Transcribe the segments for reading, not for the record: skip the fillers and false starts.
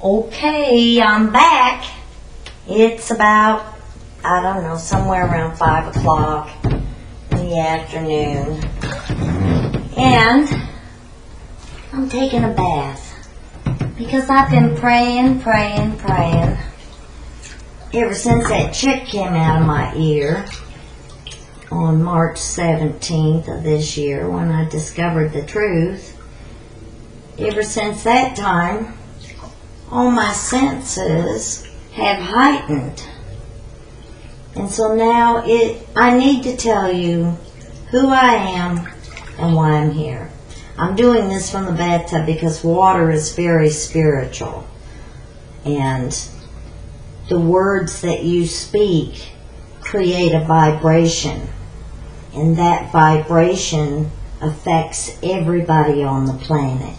Okay, I'm back. It's about, I don't know, somewhere around 5 o'clock in the afternoon. And I'm taking a bath because I've been praying ever since that chick came out of my ear on March 17th of this year when I discovered the truth. Ever since that time, all my senses have heightened. And so now I need to tell you who I am and why I'm here. I'm doing this from the bathtub because water is very spiritual. And the words that you speak create a vibration. And that vibration affects everybody on the planet.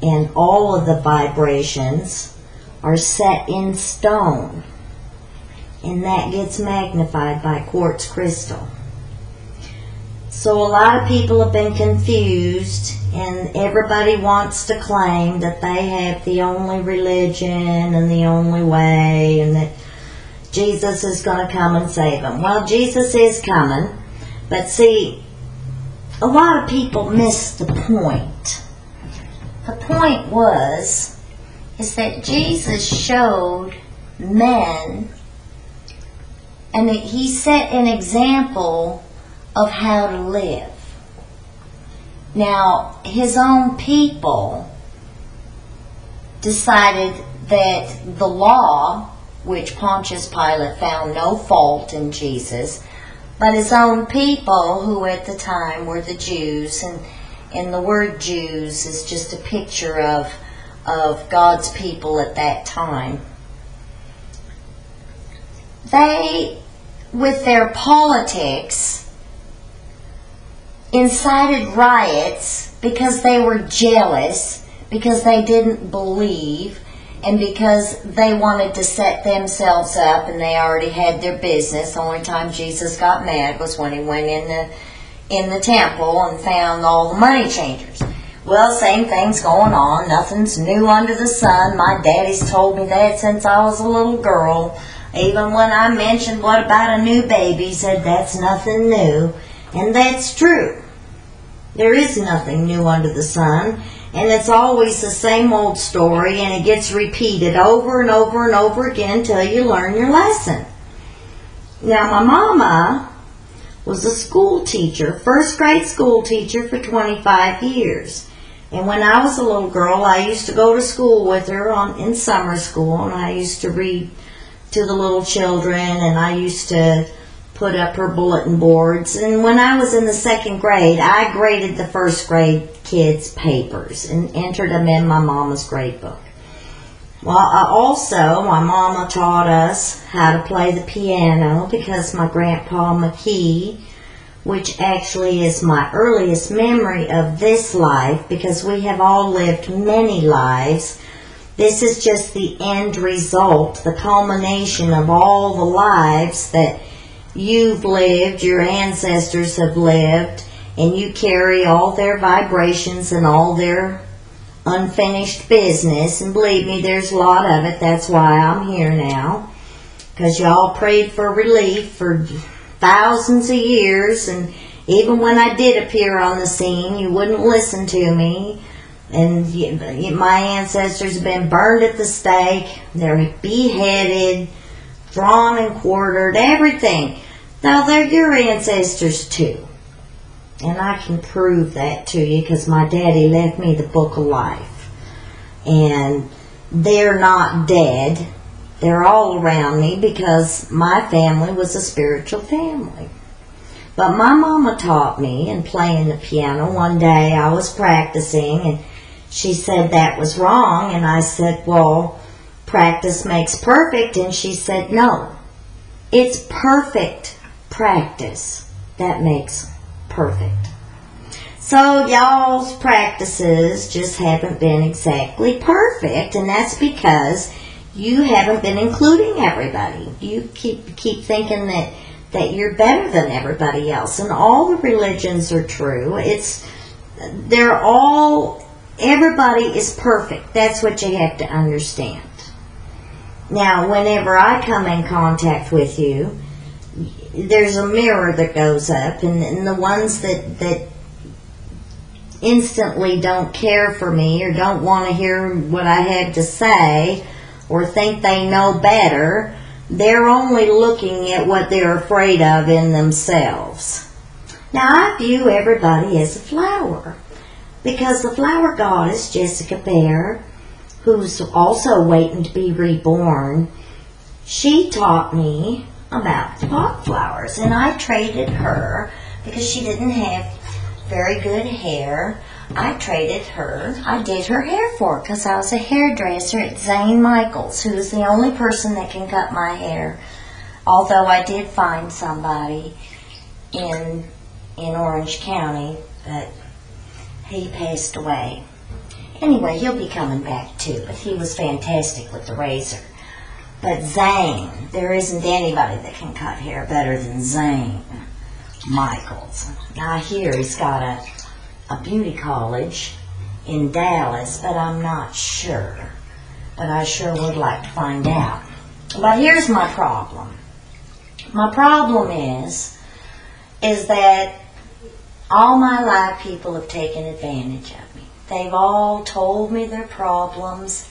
And all of the vibrations are set in stone. And that gets magnified by quartz crystal. So a lot of people have been confused, and everybody wants to claim that they have the only religion and the only way, and that Jesus is going to come and save them. Well, Jesus is coming, but see, a lot of people miss the point. The point is that Jesus showed men, and he set an example of how to live. Now, his own people decided that the law, which Pontius Pilate found no fault in Jesus, but his own people, who at the time were the Jews, and the word Jews is just a picture of God's people at that time. They, with their politics, incited riots because they were jealous, because they didn't believe, and because they wanted to set themselves up, and they already had their business. The only time Jesus got mad was when he went in the temple and found all the money changers. Well, same thing's going on. Nothing's new under the sun. My daddy's told me that since I was a little girl. Even when I mentioned what about a new baby, he said that's nothing new. And that's true. There is nothing new under the sun. And it's always the same old story, and it gets repeated over and over and over again until you learn your lesson. Now, my mama was a school teacher, first grade school teacher for 25 years. And when I was a little girl, I used to go to school with her in summer school, and I used to read to the little children, and I used to put up her bulletin boards. And when I was in the second grade, I graded the first grade kids' papers and entered them in my mama's grade book. Well, my mama taught us how to play the piano because my grandpa McKee, which actually is my earliest memory of this life, because we have all lived many lives. This is just the end result, the culmination of all the lives that you've lived, your ancestors have lived, and you carry all their vibrations and all their unfinished business. And believe me, there's a lot of it. That's why I'm here now, because y'all prayed for relief for thousands of years, and even when I did appear on the scene, you wouldn't listen to me. And my ancestors have been burned at the stake, they're beheaded, drawn and quartered, everything. Now, they're your ancestors too. And I can prove that to you because my daddy left me the book of life. And they're not dead. They're all around me because my family was a spiritual family. But my mama taught me in playing the piano. One day I was practicing and she said that was wrong. And I said, well, practice makes perfect. And she said, no, it's perfect practice that makes perfect. So y'all's practices just haven't been exactly perfect. And that's because you haven't been including everybody. You keep thinking that you're better than everybody else. And all the religions are true. They're all everybody is perfect. That's what you have to understand. Now, whenever I come in contact with you, there's a mirror that goes up, and the ones that instantly don't care for me or don't want to hear what I have to say or think they know better, they're only looking at what they're afraid of in themselves. Now, I view everybody as a flower, because the flower goddess, Jessica Bear, who's also waiting to be reborn, she taught me about the pot flowers, and I traded her, because she didn't have very good hair. I traded her. I did her hair for her because I was a hairdresser at Zane Michaels, who is the only person that can cut my hair. Although I did find somebody in Orange County, but he passed away. Anyway, he'll be coming back too, but he was fantastic with the razor. But Zane, there isn't anybody that can cut hair better than Zane Michaels. Now I hear he's got a beauty college in Dallas, but I'm not sure. But I sure would like to find out. But here's my problem. My problem is that all my life people have taken advantage of me. They've all told me their problems,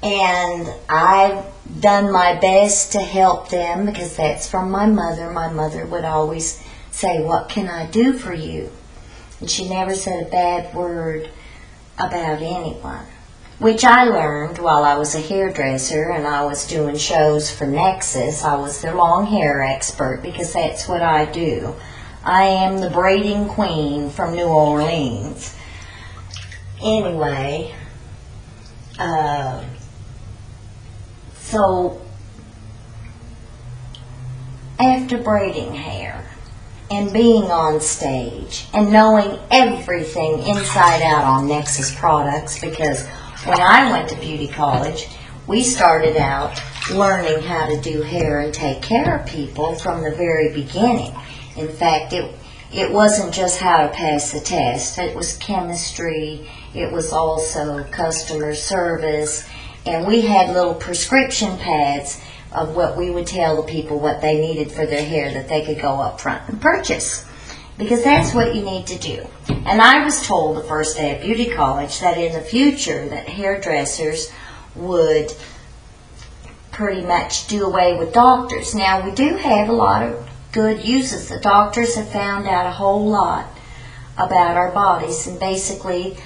and I've done my best to help them, because that's from my mother. My mother would always say, "What can I do for you?" And she never said a bad word about anyone, which I learned while I was a hairdresser and I was doing shows for Nexus. I was their long hair expert, because that's what I do. I am the braiding queen from New Orleans. Anyway, so after braiding hair and being on stage and knowing everything inside out on Nexus products, because when I went to beauty college, we started out learning how to do hair and take care of people from the very beginning. In fact, it wasn't just how to pass the test. It was chemistry. It was also customer service. And we had little prescription pads of what we would tell the people what they needed for their hair that they could go up front and purchase. Because that's what you need to do. And I was told the first day of beauty college that in the future that hairdressers would pretty much do away with doctors. Now, we do have a lot of good uses. The doctors have found out a whole lot about our bodies, and basically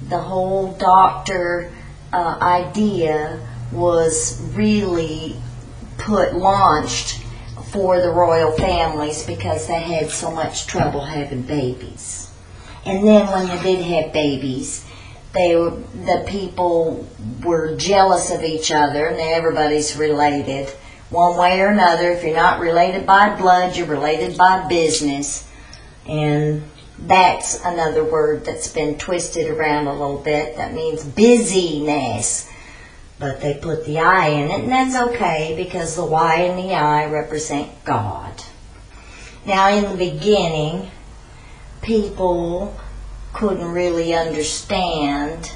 the whole doctor idea was really launched for the royal families, because they had so much trouble having babies. And then when they did have babies, the people were jealous of each other, and everybody's related one way or another. If you're not related by blood, you're related by business. And that's another word that's been twisted around a little bit. That means busyness. But they put the I in it, and that's okay, because the Y and the I represent God. Now, in the beginning, people couldn't really understand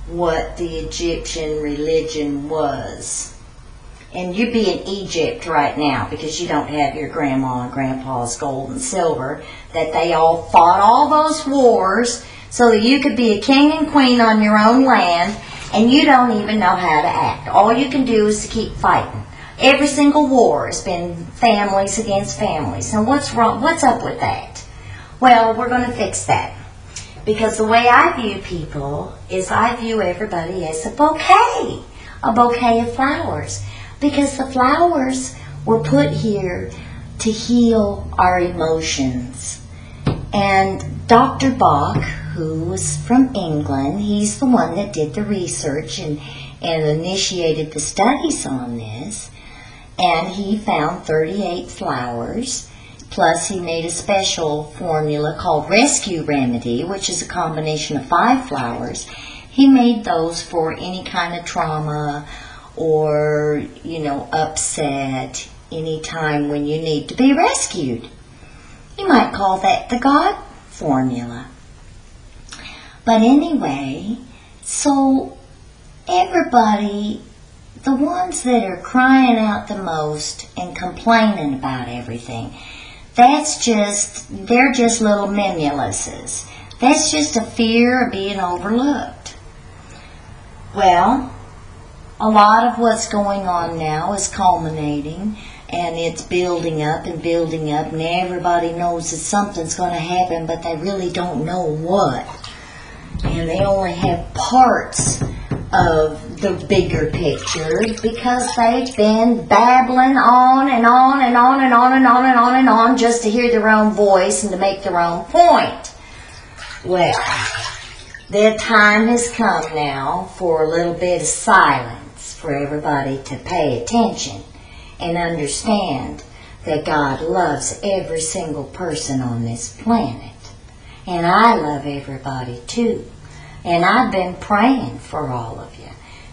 what the Egyptian religion was. And you'd be in Egypt right now, because you don't have your grandma and grandpa's gold and silver, that they all fought all those wars so that you could be a king and queen on your own land, and you don't even know how to act. All you can do is to keep fighting. Every single war has been families against families. And what's wrong? What's up with that? Well, we're going to fix that. Because the way I view people is I view everybody as a bouquet of flowers. Because the flowers were put here to heal our emotions. And Dr. Bach, who was from England, he's the one that did the research and initiated the studies on this. And he found 38 flowers. Plus, he made a special formula called Rescue Remedy, which is a combination of 5 flowers. He made those for any kind of trauma or, upset, any time when you need to be rescued. You might call that the God formula. But anyway, So everybody, the ones that are crying out the most and complaining about everything, they're just little mimuluses. That's just a fear of being overlooked. Well, a lot of what's going on now is culminating, and it's building up, and everybody knows that something's going to happen, but they really don't know what. And they only have parts of the bigger picture because they've been babbling on and on and on and on and on and on and on just to hear their own voice and to make their own point. Well, the time has come now for a little bit of silence, for everybody to pay attention and understand that God loves every single person on this planet. And I love everybody too. And I've been praying for all of you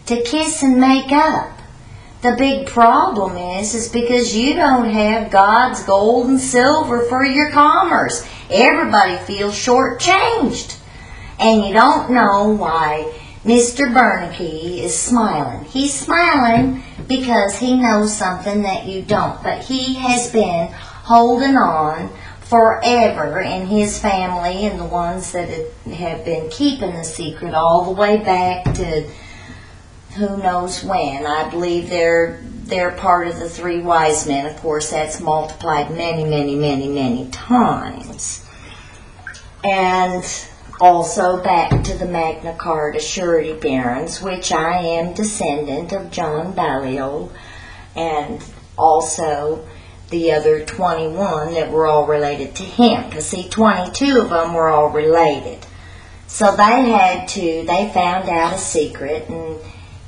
to kiss and make up. The big problem is because you don't have God's gold and silver for your commerce. Everybody feels shortchanged. And you don't know why Mr. Bernanke is smiling. He's smiling because he knows something that you don't. But he has been holding on forever, and his family and the ones that have been keeping the secret all the way back to who knows when. I believe they're part of the 3 wise men. Of course, that's multiplied many, many, many, many times. And also back to the Magna Carta surety barons, which I am descendant of John Balliol, and also the other 21 that were all related to him. Because, see, 22 of them were all related. So they found out a secret,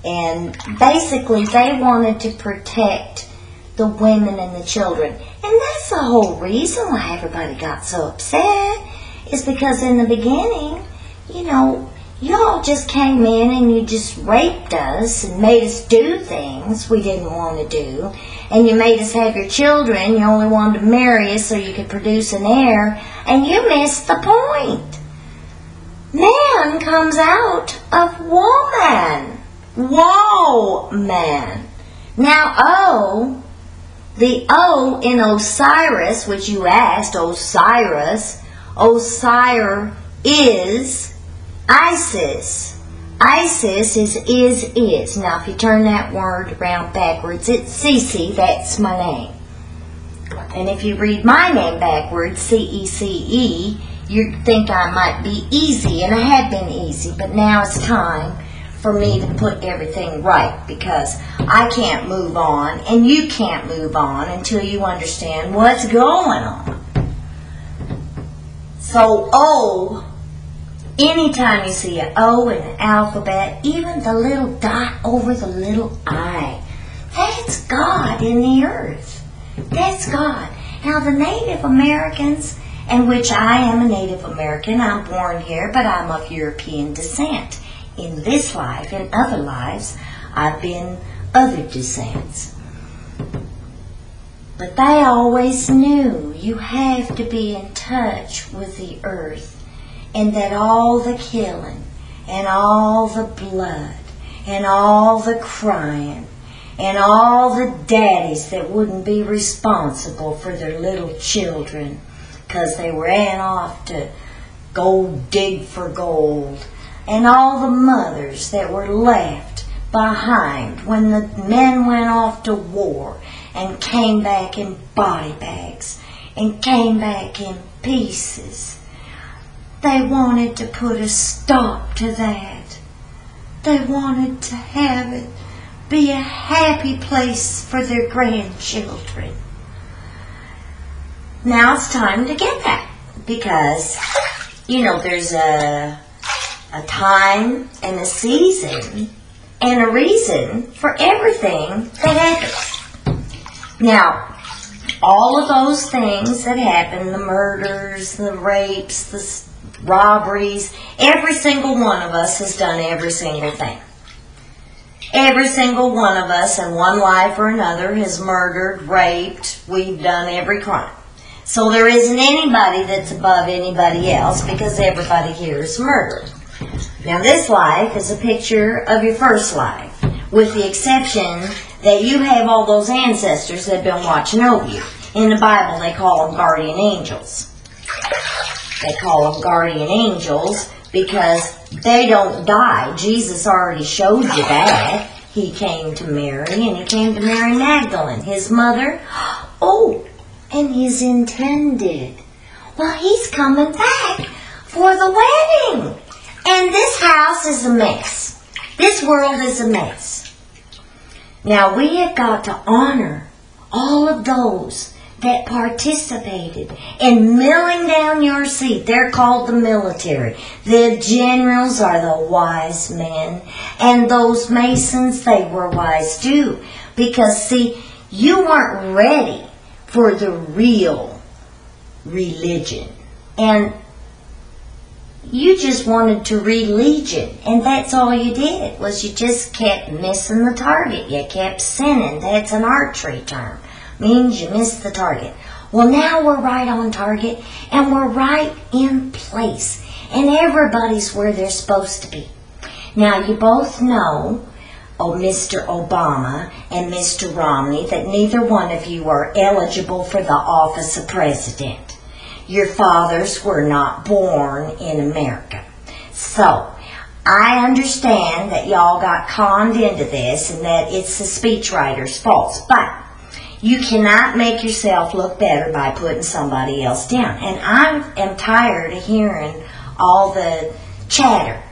and basically they wanted to protect the women and the children. And that's the whole reason why everybody got so upset, is because in the beginning, y'all just came in and you just raped us and made us do things we didn't want to do. And you made us have your children. You only wanted to marry us so you could produce an heir. And you missed the point. Man comes out of woman. Whoa, man. Now, the O in Osiris, which you asked, Osiris is Isis. Isis is. Now, if you turn that word around backwards, it's CeCe. That's my name. And if you read my name backwards, CeCe, you think I might be easy, and I have been easy. But now it's time for me to put everything right, because I can't move on, and you can't move on until you understand what's going on. So, O. Anytime you see an O in an alphabet, even the little dot over the little I, that's God in the earth. That's God. Now the Native Americans, and which I am a Native American, I'm born here, but I'm of European descent. In this life, in other lives, I've been other descents. But they always knew you have to be in touch with the earth. And that all the killing, and all the blood, and all the crying, and all the daddies that wouldn't be responsible for their little children because they ran off to go dig for gold, and all the mothers that were left behind when the men went off to war and came back in body bags and came back in pieces. They wanted to put a stop to that. They wanted to have it be a happy place for their grandchildren. Now it's time to get that, because, there's a time and a season and a reason for everything that happens. Now, all of those things that happen, the murders, the rapes, the robberies, every single one of us has done every single thing. Every single one of us in one life or another has murdered, raped, we've done every crime. So there isn't anybody that's above anybody else, because everybody here is murdered. Now this life is a picture of your first life, with the exception that you have all those ancestors that have been watching over you. In the Bible, they call them guardian angels. They call them guardian angels because they don't die. Jesus already showed you that. He came to Mary, and he came to Mary Magdalene, his mother. Oh, and his intended. Well, he's coming back for the wedding. And this house is a mess. This world is a mess. Now, we have got to honor all of those that participated in milling down your seat. They're called the military. The generals are the wise men. And those masons, they were wise too. Because, see, you weren't ready for the real religion. And you just wanted to religion, and that's all you did, was you just kept missing the target. You kept sinning. That's an archery term. Means you missed the target. Well, now we're right on target, and we're right in place, and everybody's where they're supposed to be. Now, you both know, Mr. Obama and Mr. Romney, that neither one of you are eligible for the office of president. Your fathers were not born in America. So, I understand that y'all got conned into this and that it's the speechwriter's fault. But you cannot make yourself look better by putting somebody else down. And I am tired of hearing all the chatter.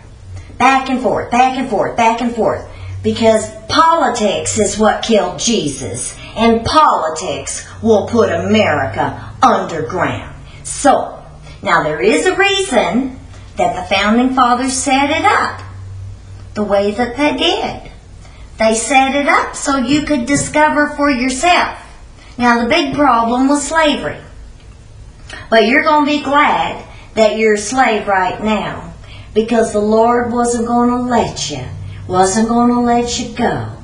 Back and forth, back and forth, back and forth. Because politics is what killed Jesus. And politics will put America underground. So, now there is a reason that the Founding Fathers set it up the way that they did. They set it up so you could discover for yourself. Now, the big problem was slavery. But you're going to be glad that you're a slave right now, because the Lord wasn't going to let you, wasn't going to let you go,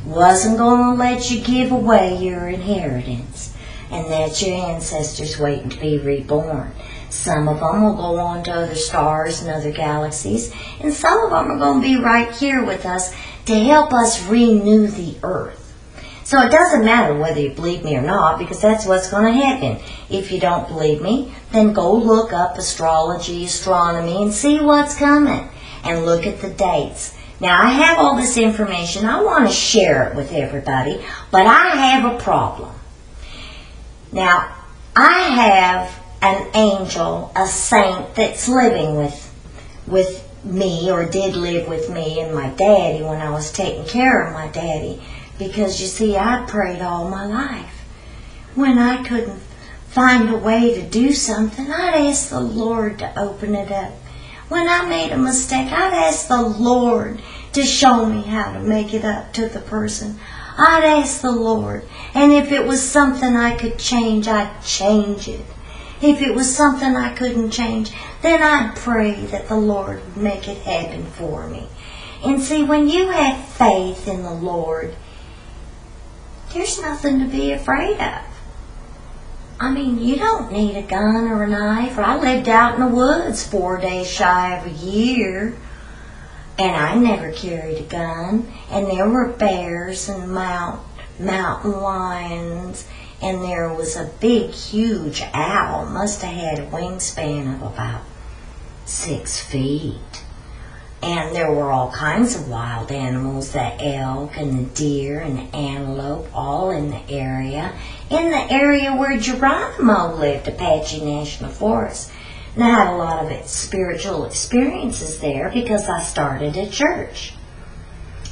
wasn't going to let you give away your inheritance. And that's your ancestors waiting to be reborn. Some of them will go on to other stars and other galaxies. And some of them are going to be right here with us to help us renew the earth. So it doesn't matter whether you believe me or not, because that's what's going to happen. If you don't believe me, then go look up astrology, astronomy, and see what's coming. And look at the dates. Now, I have all this information. I want to share it with everybody, but I have a problem. Now, I have an angel, a saint that's living with me, or did live with me and my daddy when I was taking care of my daddy. Because, you see, I prayed all my life. When I couldn't find a way to do something, I'd ask the Lord to open it up. When I made a mistake, I'd ask the Lord to show me how to make it up to the person. I'd ask the Lord. And if it was something I could change, I'd change it. If it was something I couldn't change, then I'd pray that the Lord would make it happen for me. And see, when you have faith in the Lord, there's nothing to be afraid of. I mean, you don't need a gun or a knife. I lived out in the woods 4 days shy of a year, and I never carried a gun. And there were bears and mountain lions, and there was a big, huge owl. Must have had a wingspan of about 6 feet. And there were all kinds of wild animals, the elk and the deer and the antelope, all in the area. In the area where Geronimo lived, Apache National Forest. And I had a lot of spiritual experiences there because I started a church.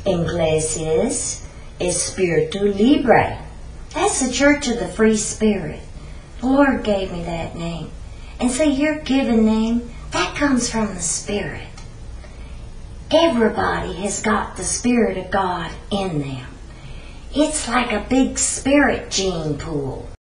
Inglés es Espíritu Libre. That's the Church of the Free Spirit. The Lord gave me that name. And see, your given name, that comes from the Spirit. Everybody has got the Spirit of God in them. It's like a big spirit gene pool.